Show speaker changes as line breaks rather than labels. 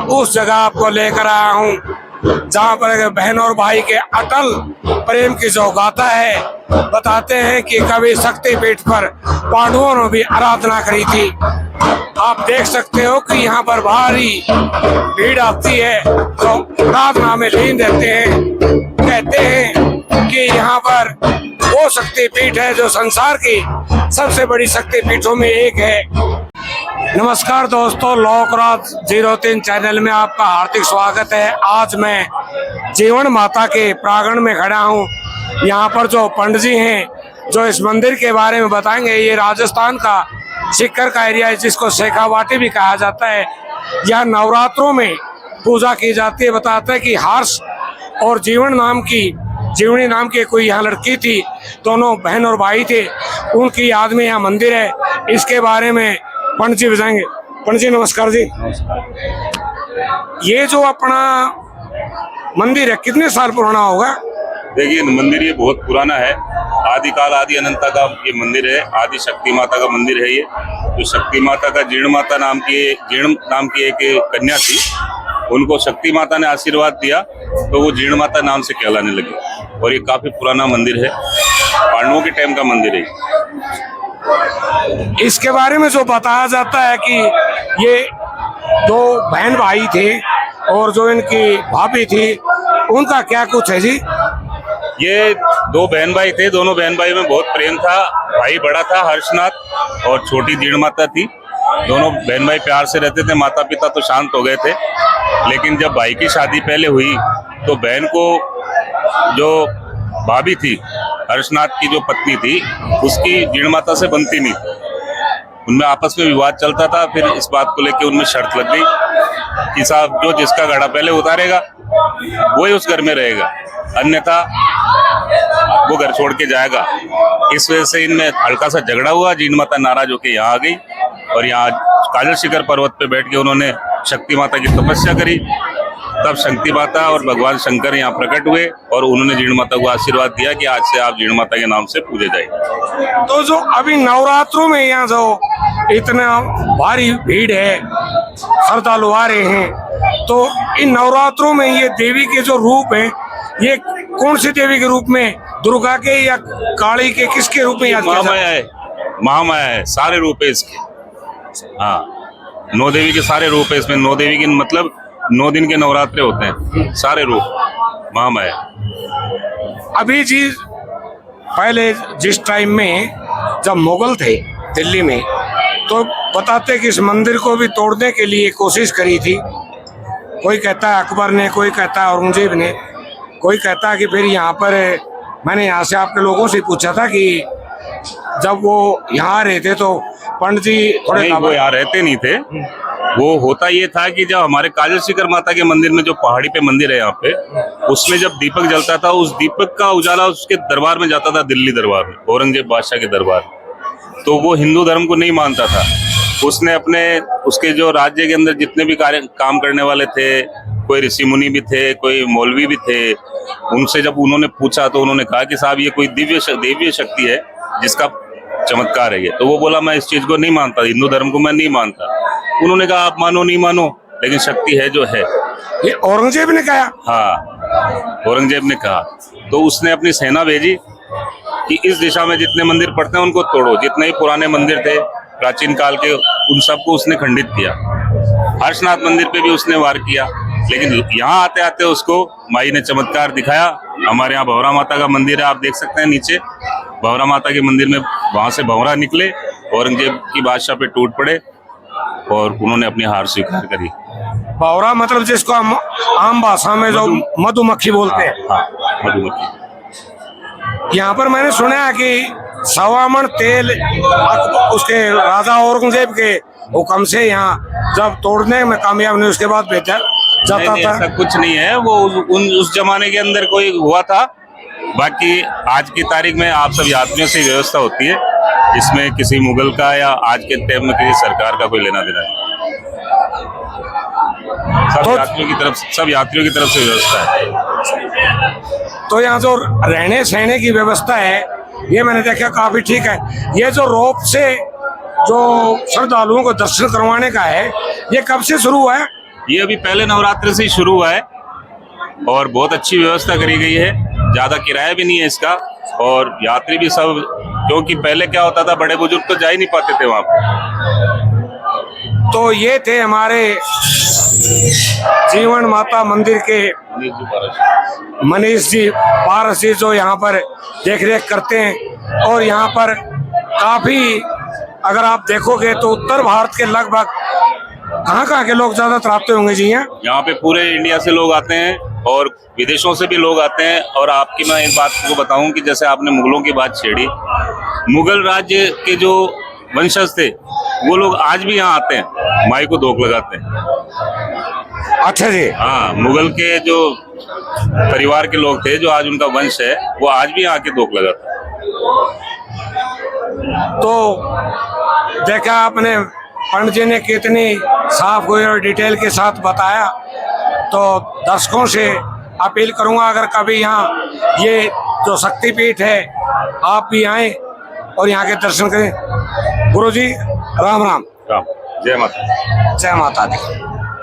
उस जगह आपको लेकर आया हूँ जहाँ पर बहन और भाई के अटल प्रेम की जो गाथा है। बताते हैं कि कभी शक्तिपीठ पर पांडवों ने भी आराधना करी थी। आप देख सकते हो कि यहाँ पर भारी भीड़ आती है तो प्रार्थना में लीन रहते हैं। कहते हैं कि यहाँ पर वो शक्तिपीठ है जो संसार की सबसे बड़ी शक्तिपीठों में एक है। नमस्कार दोस्तों, लोकराज 03 चैनल में आपका हार्दिक स्वागत है। आज मैं जीवन माता के प्रांगण में खड़ा हूँ। यहाँ पर जो पंडित जी हैं जो इस मंदिर के बारे में बताएंगे। ये राजस्थान का सीकर का एरिया है जिसको शेखावाटी भी कहा जाता है। यहाँ नवरात्रों में पूजा की जाती है। बताता है कि हर्ष और जीवनी नाम की कोई यहाँ लड़की थी, दोनों बहन और भाई थे, उनकी याद में यहाँ मंदिर है। इसके बारे में पंडित जी बताएंगे। पंडित जी नमस्कार जी। ये जो अपना मंदिर है कितने साल पुराना होगा?
देखिए मंदिर ये बहुत पुराना है। आदिकाल आदि अनंता का ये मंदिर है। आदि शक्ति माता का मंदिर है ये। तो शक्ति माता का जीर्ण नाम की एक कन्या थी, उनको शक्ति माता ने आशीर्वाद दिया तो वो जीर्ण माता नाम से कहलाने लगे। और ये काफी पुराना मंदिर है, पांडवों के टाइम का मंदिर है।
इसके बारे में जो बताया जाता है कि ये दो बहन भाई थे और जो इनकी भाभी थी उनका क्या कुछ है जी?
ये दो बहन भाई थे, दोनों बहन भाई में बहुत प्रेम था। भाई बड़ा था हर्षनाथ और छोटी जीर्ण माता थी। दोनों बहन भाई प्यार से रहते थे। माता पिता तो शांत हो गए थे, लेकिन जब भाई की शादी पहले हुई तो बहन को जो भाभी थी, हर्षनाथ की जो पत्नी थी, उसकी जीर्ण माता से बनती नहीं थी। उनमें आपस में विवाद चलता था। फिर इस बात को लेकर उनमें शर्त लग गई कि साहब जो जिसका घड़ा पहले उतारेगा वही उस घर में रहेगा, अन्यथा वो घर छोड़ के जाएगा। इस वजह से इनमें हल्का सा झगड़ा हुआ। जीर्ण माता नाराज होकर यहाँ आ गई और यहाँ काजल शिखर पर्वत पे बैठ के उन्होंने शक्ति माता की तपस्या करी। तब शक्ति माता और भगवान शंकर यहाँ प्रकट हुए और उन्होंने जीर्ण माता को आशीर्वाद दिया कि आज से आप जीर्ण माता के नाम से पूजे जाइए।
तो जो अभी नवरात्रों में यहाँ जो इतना भारी भीड़ है, श्रद्धालु आ रहे हैं, तो इन नवरात्रों में ये देवी के जो रूप है, ये कौन सी देवी के रूप में? दुर्गा के या काली के, किसके रूप में याद किया जाता है?
महामाया है, सारे रूप है इसके। हाँ, 9 देवी के सारे रूप है इसमें। 9 देवी के मतलब 9 दिन के नवरात्रे होते हैं, सारे रूप महामाया।
अभी जी पहले जिस टाइम में जब मुगल थे दिल्ली में, तो बताते कि इस मंदिर को भी तोड़ने के लिए कोशिश करी थी। कोई कहता है अकबर ने, कोई कहता है औरंगजेब ने, कोई कहता है कि फिर यहाँ पर मैंने यहाँ से आपके लोगों से पूछा था कि जब वो यहाँ रहते तो पंडित जी थोड़े
वो यहाँ रहते नहीं थे। वो होता ये था कि जब हमारे काजल शिखर माता के मंदिर में, जो पहाड़ी पे मंदिर है यहाँ पे, उसमें जब दीपक जलता था, उस दीपक का उजाला उसके दरबार में जाता था, दिल्ली दरबार में, औरंगजेब बादशाह के दरबार में। तो वो हिंदू धर्म को नहीं मानता था। उसने उसके जो राज्य के अंदर जितने भी काम करने वाले थे, कोई ऋषि मुनि भी थे, कोई मौलवी भी थे, उनसे जब उन्होंने पूछा तो उन्होंने कहा कि साहब ये कोई देवीय शक्ति है जिसका चमत्कार है ये। तो वो बोला मैं इस चीज को नहीं मानता, हिंदू धर्म को मैं नहीं मानता। उन्होंने कहा आप मानो नहीं मानो, लेकिन शक्ति है जो है।
ये औरंगजेब ने कहा?
हाँ, औरंगजेब ने कहा। तो उसने अपनी सेना भेजी कि इस दिशा में जितने मंदिर पड़ते हैं उनको तोड़ो। जितने ही पुराने मंदिर थे प्राचीन काल के, उन सबको उसने खंडित किया। हर्षनाथ मंदिर पे भी उसने वार किया। लेकिन यहाँ आते आते उसको माई ने चमत्कार दिखाया। हमारे यहाँ भंवरा माता का मंदिर है, आप देख सकते हैं नीचे। भंवरा माता के मंदिर में वहां से भंवरा निकले, औरंगजेब की बादशाह पे टूट पड़े और उन्होंने अपनी हार स्वीकार करी।
भंवरा मतलब जिसको आम भाषा में जो मधुमक्खी बोलते हैं।
हाँ, मधुमक्खी।
यहाँ पर मैंने सुना है कि 1.25 मन तेल उसके राजा औरंगजेब के हुक्म से यहाँ जब तोड़ने में कामयाब नहीं, उसके बाद बेचा जाता था।
ऐसा कुछ नहीं है, वो उस जमाने के अंदर कोई हुआ था। बाकी आज की तारीख में आप सब यात्रियों से व्यवस्था होती है, इसमें किसी मुगल का या आज के टाइम में किसी सरकार का कोई लेना देना नहीं। सब यात्रियों की तरफ से व्यवस्था है।
तो यहाँ जो रहने सहने की व्यवस्था है ये मैंने देखा काफी ठीक है। ये जो रोप से जो श्रद्धालुओं को दर्शन करवाने का है, ये कब से शुरू हुआ है?
ये अभी पहले नवरात्र से ही शुरू हुआ है और बहुत अच्छी व्यवस्था करी गई है। ज्यादा किराया भी नहीं है इसका और यात्री भी सब, क्योंकि पहले क्या होता था बड़े बुजुर्ग तो जा ही नहीं पाते थे वहां पर।
तो ये थे हमारे जीवन माता मंदिर के मनीष जी पारसी, जो यहाँ पर देख रेख करते हैं। और यहाँ पर काफी, अगर आप देखोगे तो उत्तर भारत के लगभग कहाँ के लोग ज्यादातर आते होंगे जी
यहाँ पे पूरे इंडिया से लोग आते हैं और विदेशों से भी लोग आते हैं। और आपकी मैं एक बात को बताऊं कि जैसे आपने मुगलों की बात छेड़ी, मुगल राज्य के जो वंशज थे वो लोग आज भी यहाँ आते हैं, माई को धोख लगाते हैं।
अच्छा जी।
हाँ, मुगल के जो परिवार के लोग थे, जो आज उनका वंश है, वो आज भी यहाँ के धोख लगाते हैं।
तो देखा आपने पंडित जी ने कितनी साफ हुई और डिटेल के साथ बताया। तो दर्शकों से अपील करूंगा, अगर कभी यहाँ ये जो शक्तिपीठ है आप भी आए और यहाँ के दर्शन करें। गुरु जी राम राम।
जय माता।
जय माता दी।